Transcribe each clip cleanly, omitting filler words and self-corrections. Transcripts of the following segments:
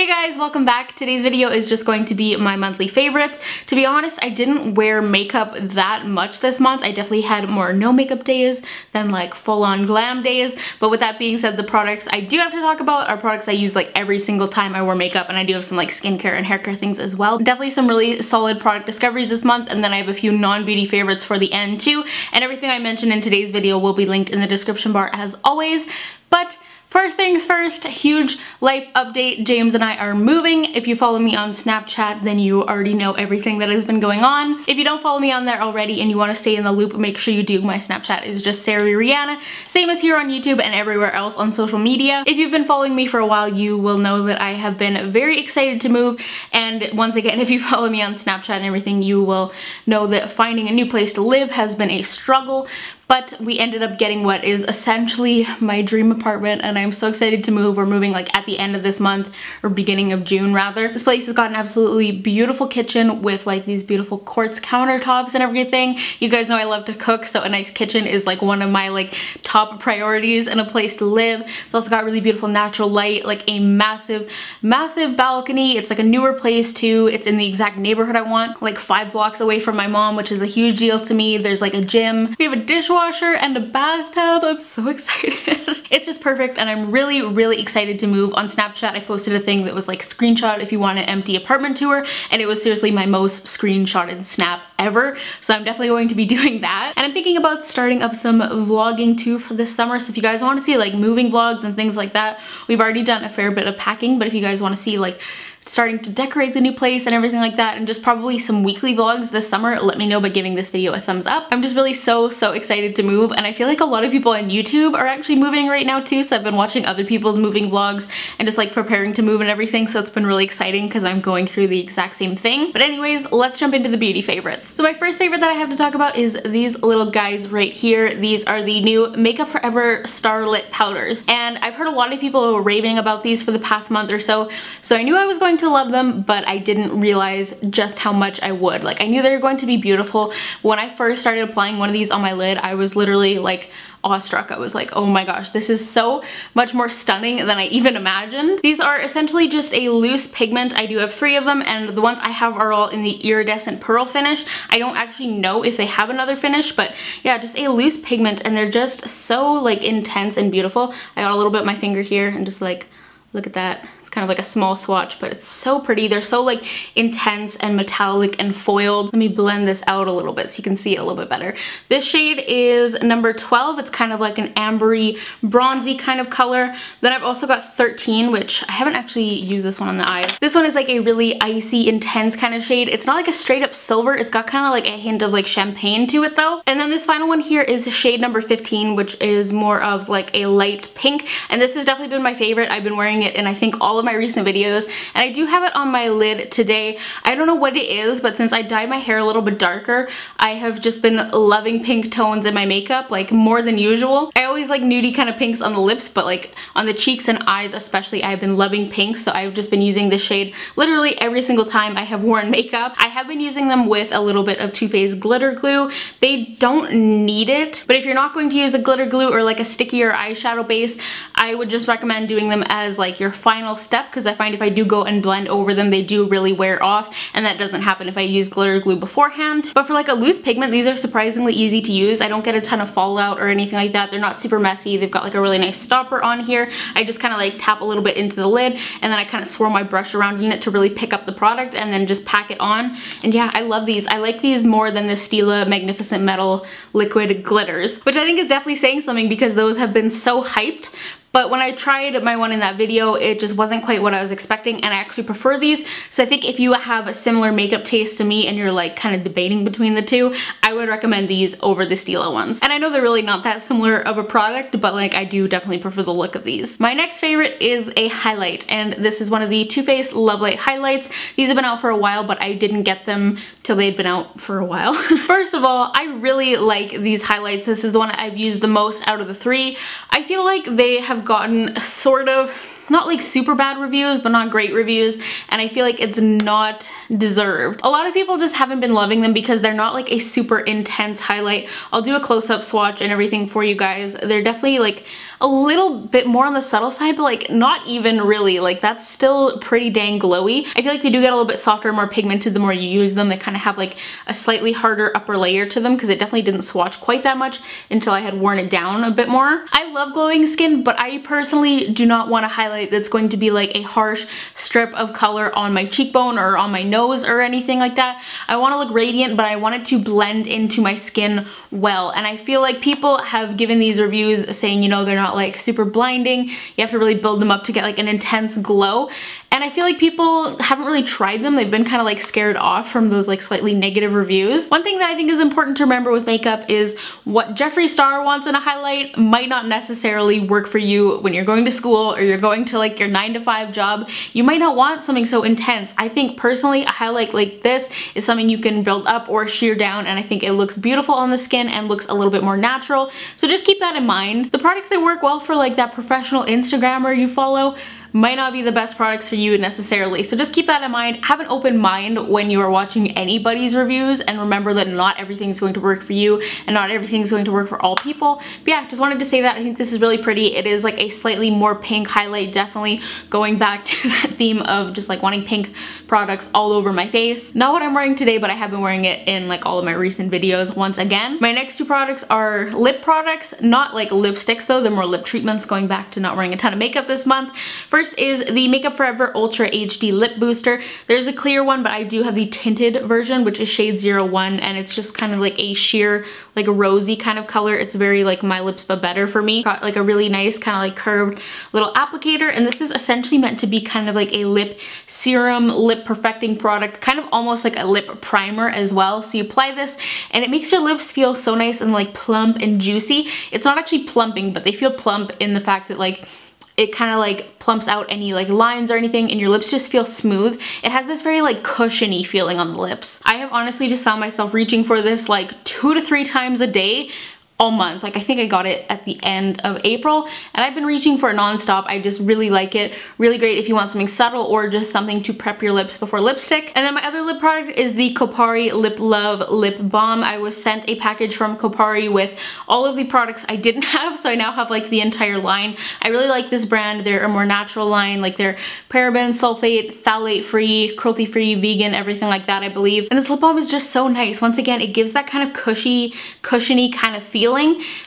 Hey guys, welcome back. Today's video is just going to be my monthly favorites. To be honest, I didn't wear makeup that much this month. I definitely had more no makeup days than like full-on glam days. But with that being said, the products I do have to talk about are products I use like every single time I wear makeup, and I do have some like skincare and hair care things as well. Definitely some really solid product discoveries this month, and then I have a few non-beauty favorites for the end too. And everything I mentioned in today's video will be linked in the description bar as always. But first things first, huge life update. James and I are moving. If you follow me on Snapchat, then you already know everything that has been going on. If you don't follow me on there already and you want to stay in the loop, make sure you do. My Snapchat is just SARI, same as here on YouTube and everywhere else on social media. If you've been following me for a while, you will know that I have been very excited to move. And once again, if you follow me on Snapchat and everything, you will know that finding a new place to live has been a struggle. But we ended up getting what is essentially my dream apartment, and I'm so excited to move. We're moving like at the end of this month, or beginning of June rather. This place has got an absolutely beautiful kitchen with like these beautiful quartz countertops and everything. You guys know I love to cook, so a nice kitchen is like one of my like top priorities in a place to live. It's also got really beautiful natural light, like a massive balcony. It's like a newer place too. It's in the exact neighborhood I want, like 5 blocks away from my mom, which is a huge deal to me. There's like a gym. We have a dishwasher and a bathtub. I'm so excited. It's just perfect, and I'm really excited to move. On Snapchat I posted a thing that was like screenshot if you want an empty apartment tour, and it was seriously my most screenshotted snap ever, so I'm definitely going to be doing that. And I'm thinking about starting up some vlogging too for this summer, so if you guys want to see like moving vlogs and things like that, we've already done a fair bit of packing, but if you guys want to see like starting to decorate the new place and everything like that, and just probably some weekly vlogs this summer, let me know by giving this video a thumbs up. I'm just really so excited to move, and I feel like a lot of people on YouTube are actually moving right now too, so I've been watching other people's moving vlogs and just like preparing to move and everything, so it's been really exciting because I'm going through the exact same thing. But anyways, let's jump into the beauty favorites. So my first favorite that I have to talk about is these little guys right here. These are the new Makeup Forever Starlit Powders, and I've heard a lot of people raving about these for the past month or so, so I knew I was going to love them, but I didn't realize just how much I would. Like, I knew they were going to be beautiful. When I first started applying one of these on my lid, I was literally like awestruck. I was like, oh my gosh, this is so much more stunning than I even imagined. These are essentially just a loose pigment. I do have 3 of them, and the ones I have are all in the iridescent pearl finish. I don't actually know if they have another finish, but yeah, just a loose pigment, and they're just so like intense and beautiful. I got a little bit of my finger here and just like, look at that. It's kind of like a small swatch, but it's so pretty. They're so like intense and metallic and foiled. Let me blend this out a little bit so you can see it a little bit better. This shade is number 12. It's kind of like an ambery, bronzy kind of color. Then I've also got 13, which I haven't actually used this one on the eyes. This one is like a really icy, intense kind of shade. It's not like a straight up silver. It's got kind of like a hint of like champagne to it though. And then this final one here is shade number 15, which is more of like a light pink. And this has definitely been my favorite. I've been wearing it in I think all of my recent videos, and I do have it on my lid today. I don't know what it is, but since I dyed my hair a little bit darker, I have just been loving pink tones in my makeup, like more than usual. I always like nudie kind of pinks on the lips, but like on the cheeks and eyes especially, I've been loving pinks, so I've just been using this shade literally every single time I have worn makeup. I have been using them with a little bit of Too Faced glitter glue. They don't need it, but if you're not going to use a glitter glue or like a stickier eyeshadow base, I would just recommend doing them as like your final step, because I find if I do go and blend over them, they do really wear off, and that doesn't happen if I use glitter glue beforehand. But for like a loose pigment, these are surprisingly easy to use. I don't get a ton of fallout or anything like that. They're not super messy. They've got like a really nice stopper on here. I just kind of like tap a little bit into the lid, and then I kind of swirl my brush around in it to really pick up the product, and then just pack it on. And yeah, I love these. I like these more than the Stila Magnificent Metal liquid glitters, which I think is definitely saying something because those have been so hyped. But when I tried my one in that video, it just wasn't quite what I was expecting, and I actually prefer these. So I think if you have a similar makeup taste to me and you're like kind of debating between the two, I would recommend these over the Stila ones. And I know they're really not that similar of a product, but like I do definitely prefer the look of these. My next favorite is a highlight, and this is one of the Too Faced Love Light highlights. These have been out for a while, but I didn't get them till they'd been out for a while. First of all, I really like these highlights. This is the one I've used the most out of the 3. I feel like they have gotten sort of not like super bad reviews, but not great reviews, and I feel like it's not deserved. A lot of people just haven't been loving them because they're not like a super intense highlight. I'll do a close-up swatch and everything for you guys. They're definitely like a little bit more on the subtle side, but like not even really. Like that's still pretty dang glowy. I feel like they do get a little bit softer, more pigmented the more you use them. They kind of have like a slightly harder upper layer to them because it definitely didn't swatch quite that much until I had worn it down a bit more. I love glowing skin, but I personally do not want a highlight that's going to be like a harsh strip of color on my cheekbone or on my nose or anything like that. I want to look radiant, but I want it to blend into my skin well. And I feel like people have given these reviews saying, you know, they're not like super blinding. You have to really build them up to get like an intense glow. And I feel like people haven't really tried them. They've been kind of like scared off from those like slightly negative reviews. One thing that I think is important to remember with makeup is what Jeffree Star wants in a highlight might not necessarily work for you when you're going to school or you're going to like your 9-to-5 job. You might not want something so intense. I think personally a highlight like this is something you can build up or sheer down, and I think it looks beautiful on the skin and looks a little bit more natural. So just keep that in mind. The products that work well for like that professional Instagrammer you follow might not be the best products for you necessarily. So just keep that in mind. Have an open mind when you are watching anybody's reviews, and remember that not everything's going to work for you and not everything's going to work for all people. But yeah, just wanted to say that. I think this is really pretty. It is like a slightly more pink highlight, definitely going back to that theme of just like wanting pink products all over my face. Not what I'm wearing today, but I have been wearing it in like all of my recent videos once again. My next two products are lip products, not like lipsticks though, they're more lip treatments, going back to not wearing a ton of makeup this month. First is the Makeup Forever Ultra HD Lip Booster. There's a clear one, but I do have the tinted version, which is shade 01, and it's just kind of like a sheer, like a rosy kind of color. It's very like My Lips But Better for me. Got like a really nice kind of like curved little applicator, and this is essentially meant to be kind of like a lip serum, lip perfecting product, kind of almost like a lip primer as well. So you apply this and it makes your lips feel so nice and like plump and juicy. It's not actually plumping, but they feel plump in the fact that like it kind of like plumps out any like lines or anything, and your lips just feel smooth. It has this very like cushiony feeling on the lips. I have honestly just found myself reaching for this like 2 to 3 times a day all month. Like I think I got it at the end of April, and I've been reaching for it nonstop. I just really like it. Really great if you want something subtle or just something to prep your lips before lipstick. And then my other lip product is the Kopari Lip Love Lip Balm. I was sent a package from Kopari with all of the products I didn't have, so I now have like the entire line. I really like this brand. They're a more natural line, like they're paraben, sulfate, phthalate free, cruelty free, vegan, everything like that I believe. And this lip balm is just so nice. Once again, it gives that kind of cushiony kind of feel.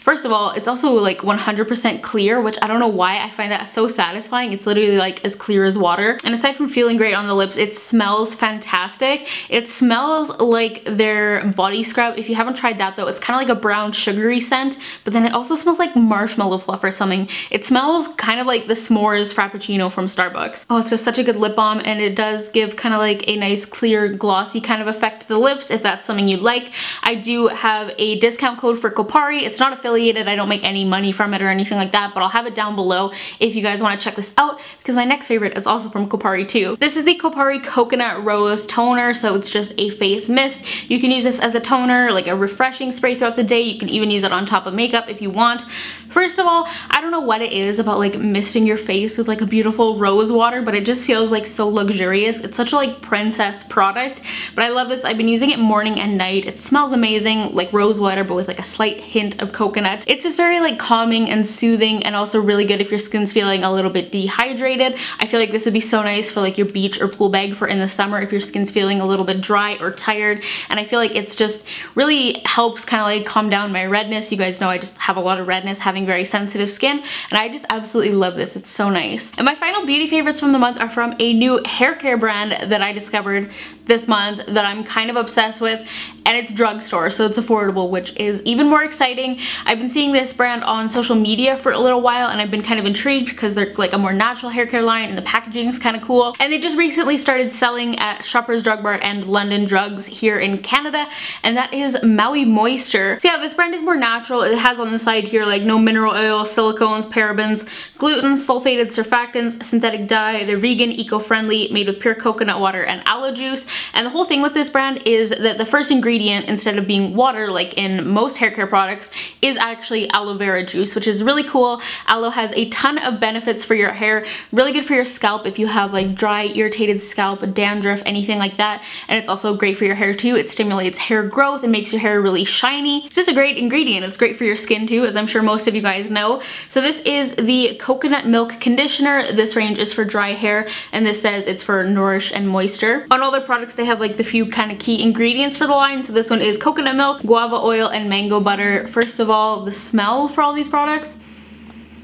First of all, it's also like 100% clear, which I don't know why I find that so satisfying. It's literally like as clear as water. And aside from feeling great on the lips, it smells fantastic. It smells like their body scrub. If you haven't tried that though, it's kind of like a brown sugary scent, but then it also smells like marshmallow fluff or something. It smells kind of like the s'mores frappuccino from Starbucks. Oh, it's just such a good lip balm, and it does give kind of like a nice clear glossy kind of effect to the lips if that's something you'd like. I do have a discount code for Kopari. It's not affiliated, I don't make any money from it or anything like that, but I'll have it down below if you guys want to check this out, because my next favorite is also from Kopari too. This is the Kopari Coconut Rose Toner, so it's just a face mist. You can use this as a toner, like a refreshing spray throughout the day. You can even use it on top of makeup if you want. First of all, I don't know what it is about like misting your face with like a beautiful rose water, but it just feels like so luxurious. It's such a like princess product, but I love this. I've been using it morning and night. It smells amazing, like rose water, but with like a slight hint of coconut. It's just very like calming and soothing, and also really good if your skin's feeling a little bit dehydrated. I feel like this would be so nice for like your beach or pool bag for in the summer if your skin's feeling a little bit dry or tired. And I feel like it's just really helps kind of like calm down my redness. You guys know I just have a lot of redness, having very sensitive skin, and I just absolutely love this. It's so nice. And my final beauty favorites from the month are from a new hair care brand that I discovered this month that I'm kind of obsessed with, and it's drugstore, so it's affordable, which is even more exciting. I've been seeing this brand on social media for a little while, and I've been kind of intrigued because they're like a more natural hair care line and the packaging is kind of cool. And they just recently started selling at Shoppers Drug Mart and London Drugs here in Canada, and that is Maui Moisture. So yeah, this brand is more natural. It has on the side here like no mineral oil, silicones, parabens, gluten, sulfated surfactants, synthetic dye. They're vegan, eco-friendly, made with pure coconut water and aloe juice. And the whole thing with this brand is that the first ingredient, instead of being water like in most hair care products, is actually aloe vera juice, which is really cool. Aloe has a ton of benefits for your hair, really good for your scalp if you have like dry, irritated scalp, dandruff, anything like that. And it's also great for your hair too. It stimulates hair growth and makes your hair really shiny. It's just a great ingredient. It's great for your skin too, as I'm sure most of you guys know. So this is the coconut milk conditioner. This range is for dry hair, and this says it's for nourish and moisture. On all their products, they have like the few kind of key ingredients for the line. So this one is coconut milk, guava oil, and mango butter. First of all, the smell for all these products.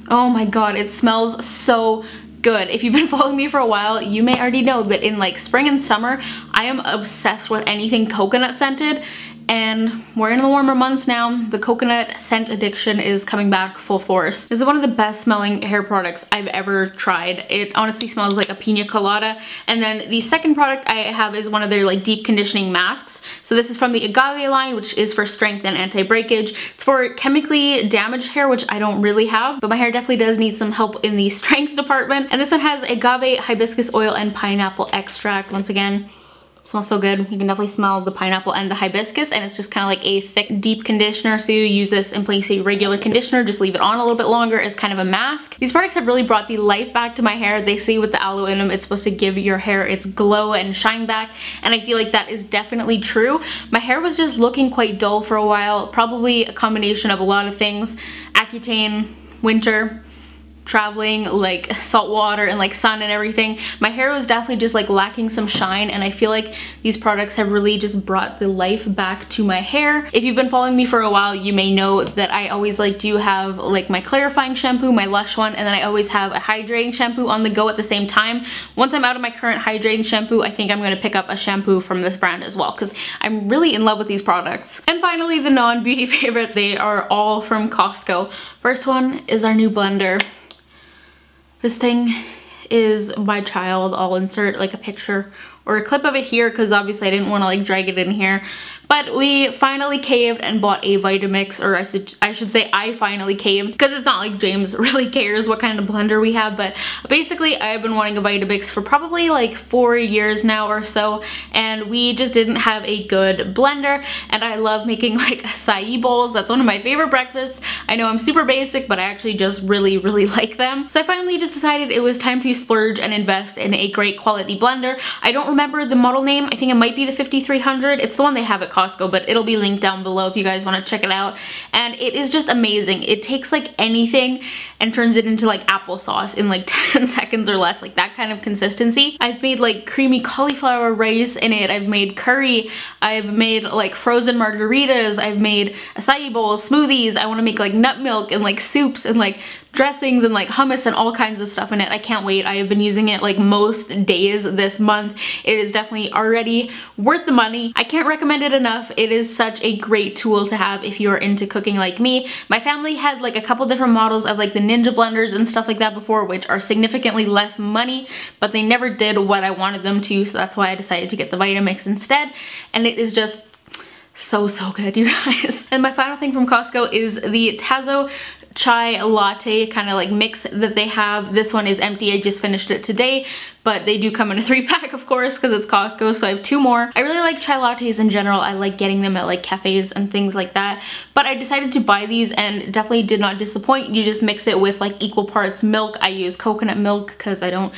Oh my god, it smells so good. If you've been following me for a while, you may already know that in like spring and summer, I am obsessed with anything coconut scented. And we're in the warmer months now. The coconut scent addiction is coming back full force. This is one of the best smelling hair products I've ever tried. It honestly smells like a pina colada. And then the second product I have is one of their like deep conditioning masks. So this is from the Agave line, which is for strength and anti-breakage. It's for chemically damaged hair, which I don't really have, but my hair definitely does need some help in the strength department. And this one has agave, hibiscus oil, and pineapple extract. Once again, smells so good. You can definitely smell the pineapple and the hibiscus, and it's just kind of like a thick, deep conditioner. So you use this in place of a regular conditioner, just leave it on a little bit longer as kind of a mask. These products have really brought the life back to my hair. They say with the aloe in them, it's supposed to give your hair its glow and shine back, and I feel like that is definitely true. My hair was just looking quite dull for a while, probably a combination of a lot of things. Accutane, winter, traveling, like salt water and like sun and everything. My hair was definitely just like lacking some shine, and I feel like these products have really just brought the life back to my hair. If you've been following me for a while, you may know that I always like do have like my clarifying shampoo, my Lush one, and then I always have a hydrating shampoo on the go at the same time. Once I'm out of my current hydrating shampoo, I think I'm going to pick up a shampoo from this brand as well, because I'm really in love with these products. And finally, the non-beauty favorites. They are all from Costco. First one is our new blender. This thing is my child. I'll insert like a picture or a clip of it here because obviously I didn't want to like drag it in here. But we finally caved and bought a Vitamix, or I should say I finally caved, because it's not like James really cares what kind of blender we have. But basically I've been wanting a Vitamix for probably like 4 years now or so, and we just didn't have a good blender. And I love making like acai bowls. That's one of my favorite breakfasts. I know I'm super basic, but I actually just really like them. So I finally just decided it was time to splurge and invest in a great quality blender. I don't remember the model name. I think it might be the 5300. It's the one they have at Costco, but it'll be linked down below if you guys want to check it out. And it is just amazing. It takes like anything and turns it into like applesauce in like 10 seconds or less, like that kind of consistency. I've made like creamy cauliflower rice in it. I've made curry. I've made like frozen margaritas. I've made acai bowls, smoothies. I want to make like nut milk and like soups and like dressings and like hummus and all kinds of stuff in it. I can't wait. I have been using it like most days this month. It is definitely already worth the money. I can't recommend it enough. It is such a great tool to have if you're into cooking like me. My family had like a couple different models of like the Ninja blenders and stuff like that before, which are significantly less money, but they never did what I wanted them to, so that's why I decided to get the Vitamix instead. And it is just so good, you guys. And my final thing from Costco is the Tazo chai latte kind of like mix that they have. This one is empty. I just finished it today, but they do come in a 3-pack, of course, because it's Costco, so I have 2 more. I really like chai lattes in general. I like getting them at like cafes and things like that, but I decided to buy these and definitely did not disappoint. You just mix it with like equal parts milk. I use coconut milk because I don't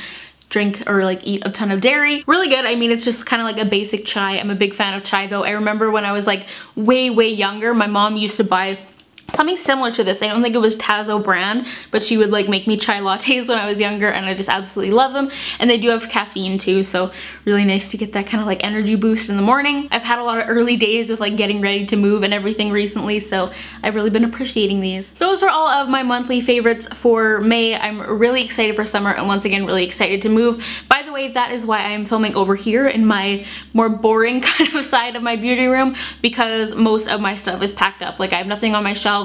drink or like eat a ton of dairy. Really good. I mean, it's just kind of like a basic chai. I'm a big fan of chai though. I remember when I was like way younger, my mom used to buy something similar to this. I don't think it was Tazo brand, but she would like make me chai lattes when I was younger, and I just absolutely love them. And they do have caffeine too, so really nice to get that kind of like energy boost in the morning. I've had a lot of early days with like getting ready to move and everything recently, so I've really been appreciating these. Those are all of my monthly favorites for May. I'm really excited for summer, and once again really excited to move. By the way, that is why I'm filming over here in my more boring kind of side of my beauty room, because most of my stuff is packed up. Like I have nothing on my shelves.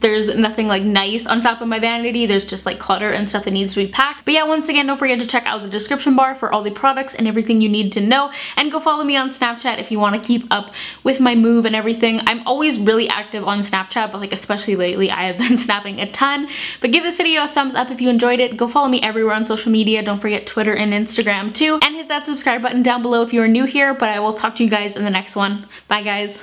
there's nothing like nice on top of my vanity. There's just like clutter and stuff that needs to be packed. But yeah, once again, don't forget to check out the description bar for all the products and everything you need to know, and go follow me on Snapchat if you want to keep up with my move and everything. I'm always really active on Snapchat, but like especially lately I have been snapping a ton. But give this video a thumbs up if you enjoyed it. Go follow me everywhere on social media. Don't forget Twitter and Instagram too, and hit that subscribe button down below if you are new here. But I will talk to you guys in the next one. Bye guys.